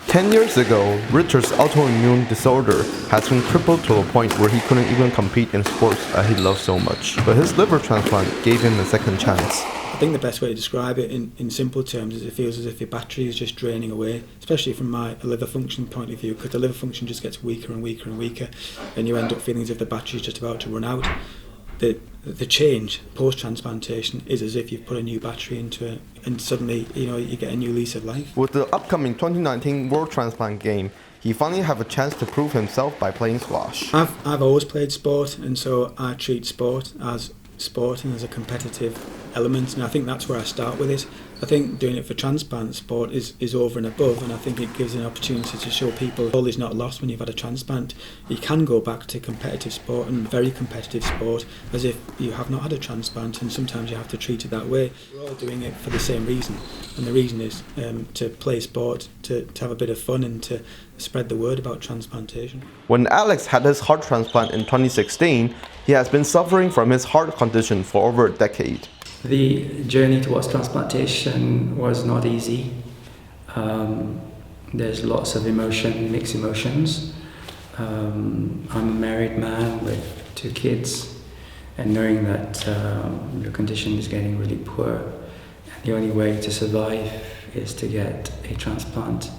10 years ago, Richard's autoimmune disorder has been crippled to a point where he couldn't even compete in sports that he loved so much. But his liver transplant gave him a second chance. I think the best way to describe it in simple terms is it feels as if your battery is just draining away, especially from my liver function point of view, because the liver function just gets weaker and weaker and weaker, and you end up feeling as if the battery is just about to run out. The change post-transplantation is as if you've put a new battery into it, and suddenly you get a new lease of life. With the upcoming 2019 World Transplant Game, he finally have a chance to prove himself by playing squash. I've always played sport, and so I treat sport as sport and as a competitive element, and I think that's where I start with it. I think doing it for transplant sport is over and above, and I think it gives an opportunity to show people all is not lost when you've had a transplant. You can go back to competitive sport and very competitive sport as if you have not had a transplant, and sometimes you have to treat it that way. We're all doing it for the same reason, and the reason is to play sport, to have a bit of fun and to spread the word about transplantation. When Alex had his heart transplant in 2016, he has been suffering from his heart condition for over a decade. The journey towards transplantation was not easy. There's lots of emotion, mixed emotions. I'm a married man with 2 kids, and knowing that your condition is getting really poor, and the only way to survive is to get a transplant.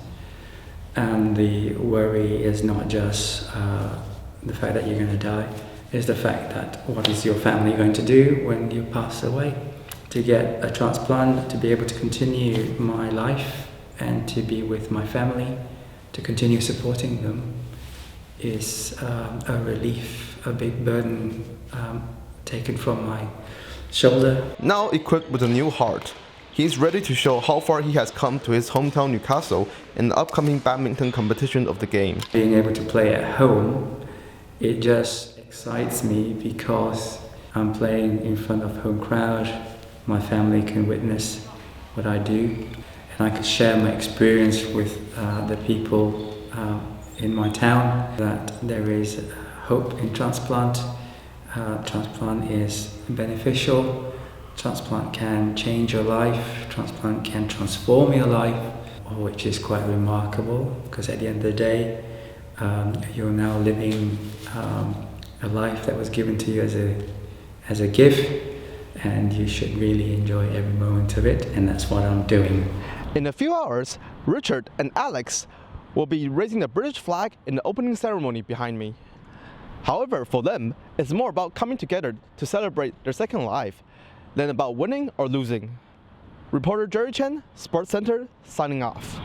And the worry is not just the fact that you're going to die, it's the fact that what is your family going to do when you pass away? To get a transplant, to be able to continue my life and to be with my family, to continue supporting them, is a relief, a big burden taken from my shoulder. Now equipped with a new heart, he's ready to show how far he has come to his hometown Newcastle in the upcoming badminton competition of the game. Being able to play at home, it just excites me because I'm playing in front of home crowd. My family can witness what I do, and I can share my experience with the people in my town that there is hope in transplant. Transplant is beneficial. Transplant can change your life. Transplant can transform your life, which is quite remarkable because at the end of the day, you're now living a life that was given to you as a gift, and you should really enjoy every moment of it, and that's what I'm doing. In a few hours, Richard and Alex will be raising the British flag in the opening ceremony behind me. However, for them, it's more about coming together to celebrate their second life than about winning or losing. Reporter Jerry Chen, Sports Center, signing off.